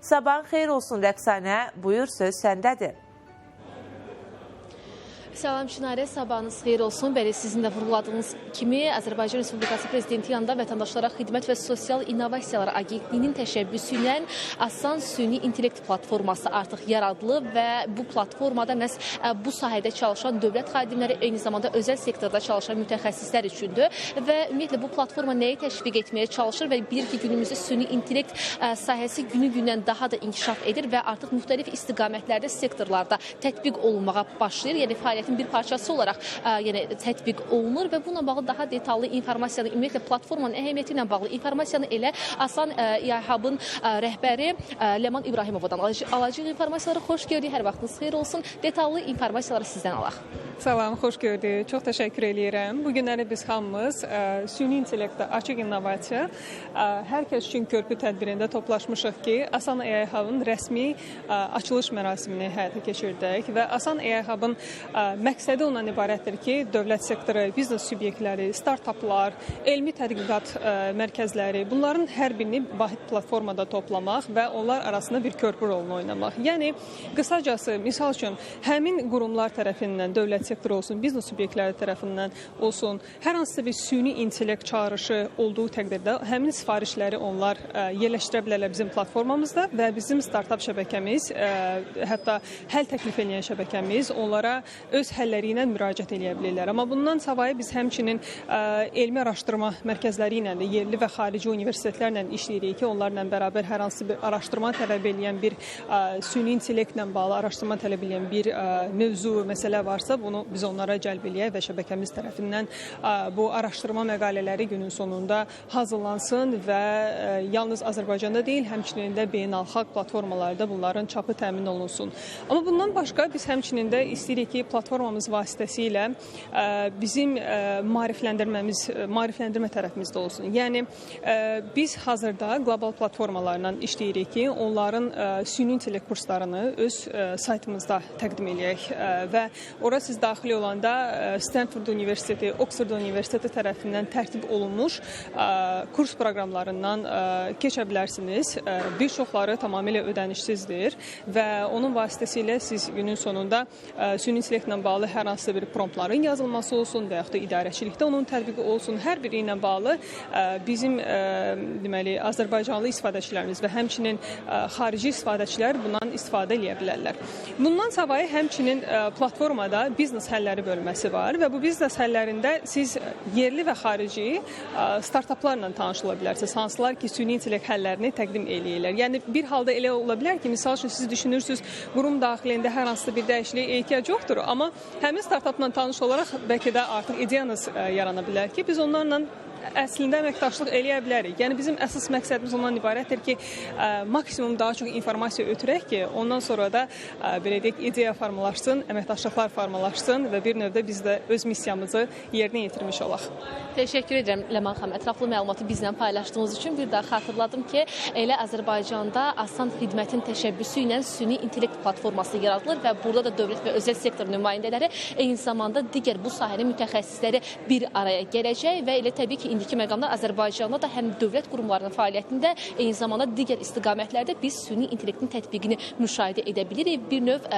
Sabahın xeyir olsun Rəqsanə, buyur söz səndədir. Salam Şinarə, sabahınız xeyir olsun. Bəli, sizin də vurguladığınız kimi Azərbaycan Respublikası Prezidenti yanında Vətəndaşlara Xidmət və Sosial İnnovasiyalar Agentliyinin təşəbbüsü ilə Asan Süni İntellekt platforması artıq yaradılıb və bu platformada məhz bu sahədə çalışan dövlət xadimləri, eyni zamanda özəl sektorda çalışan mütəxəssislər üçündür və ümumiyyətlə bu platforma nəyi təşviq etməyə çalışır və bilir ki, günümüzdə süni intellekt sahəsi günü-gündən daha da inkişaf edir və artıq müxtəlif istiqamətlərdə, sektorlarda tətbiq olunmağa başlayır. Yəni fəaliyyətin bir parçası olaraq tətbiq olunur və bununla bağlı daha detallı informasiyanı, ümumiyyətlə platformanın əhəmiyyəti ilə bağlı informasiyanı elə Asan AI Hub-ın rəhbəri Ləman İbrahimovadan alacaq. İnformasiyaları xoş gördük, hər vaxtınız xeyir olsun. Detallı informasiyaları sizdən alaq. Salam, xoş gördük. Çox təşəkkür edirəm. Bu günləri biz hamımız süni intellektdə açıq innovasiya hər kəs üçün körpü tədbirində toplaşmışıq ki, Asan AI Hub-ın rəsmi açılış mərasimini həyata keçirdək və Asan AI Hub-ın məqsədi ondan ibarətdir ki, dövlət sektoru, biznes subyektləri, startaplar, elmi tədqiqat mərkəzləri, bunların hər birini vahid platformada toplamaq və onlar arasında bir körpü rolunu oynamaq. Yəni, qısacası, misal üçün, həmin qurumlar tərəfindən, dövlət sektoru olsun, biznes subyektləri tərəfindən olsun, hər hansısa bir süni intellekt çağrışı olduğu təqdirdə həmin sifarişləri onlar yerləşdirə bilərlər bizim platformamızda və bizim startap şəbəkəmiz, hətta həll təklif edən şəbəkəmiz onlara öz həlləri ilə müraciət edə bilirlər. Amma bundan savayı biz həmçinin elmi araşdırma mərkəzləri ilə də yerli və xarici universitetlərlə işləyirik ki, onlarla bərabər hər hansı bir araşdırma tələb edən bir süni intellektlə bağlı araşdırma tələb edən bir mövzu, məsələ varsa, bunu biz onlara cəlb eləyək və şəbəkəmiz tərəfindən bu araşdırma məqalələri günün sonunda hazırlansın və yalnız Azərbaycanda deyil, həmçinin də beynəlxalq platformalarda bunların çapı təmin olunsun. Amma bundan başqa biz həmçinin də istəyirik ki, platformamız vasitəsilə bizim maarifləndirmə tərəfimizdə olsun. Yəni, biz hazırda qlobal platformalarla işləyirik ki, onların süni intellekt kurslarını öz saytımızda təqdim eləyək və ora siz daxil olanda Stanford Universiteti, Oxford Universiteti tərəfindən tərtib olunmuş kurs proqramlarından keçə bilərsiniz. Bir çoxları tamamilə ödənişsizdir və onun vasitəsilə siz günün sonunda süni intellektlə bağlı hər hansısa bir promptların yazılması olsun və yaxud da idarəçilikdə onun tətbiqi olsun, hər biri ilə bağlı bizim deməli Azərbaycanlı istifadəçilərimiz və həmçinin xarici istifadəçilər bundan istifadə edə bilərlər. Bundan savayı həmçinin platformada biznes həlləri bölməsi var və bu biznes həllərində siz yerli və xarici startaplarla tanışıla bilərsiniz. Hansılar ki, süni intellekt həllərini təqdim eləyirlər. Yəni bir halda elə ola bilər ki, misal üçün siz düşünürsünüz, qurum daxilində hər hansısa bir dəyişikliyə ehtiyac yoxdur, amma həmin startapla tanış olaraq bəlkə də artıq ideyanız yarana bilər ki, biz onlarla əslində əməkdaşlıq eləyə bilərik. Yəni bizim əsas məqsədimiz ondan ibarətdir ki, maksimum daha çox informasiya ötürək ki, ondan sonra da belə deyək, ideya formalaşsın, əməkdaşlıqlar formalaşsın və bir növdə biz də öz missiyamızı yerinə yetirmiş olaq. Təşəkkür edirəm Ləman xanım. Ətraflı məlumatı bizlə paylaşdığınız üçün bir daha xatırladım ki, elə Azərbaycanda Asan Xidmətin təşəbbüsü ilə süni intellekt platforması yaradılır və burada da dövlət və özəl sektor nümayəndələri, eyni zamanda digər bu sahənin mütəxəssisləri bir araya gələcək və elə təbii ki, indiki məqamda Azərbaycanda da həm dövlət qurumlarının fəaliyyətində, eyni zamanda digər istiqamətlərdə biz süni intellektin tətbiqini müşahidə edə bilirik. Bir növ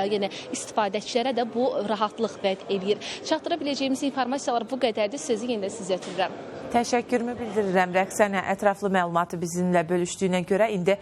istifadəçilərə də bu rahatlıq vəd eləyir. Çatdıra biləcəyimiz informasiyalar bu qədərdir. Sözü yenə sizə ötürürəm. Təşəkkürümü bildirirəm Rəqsanə, ətraflı məlumatı bizimlə bölüşdüyünə görə. İndi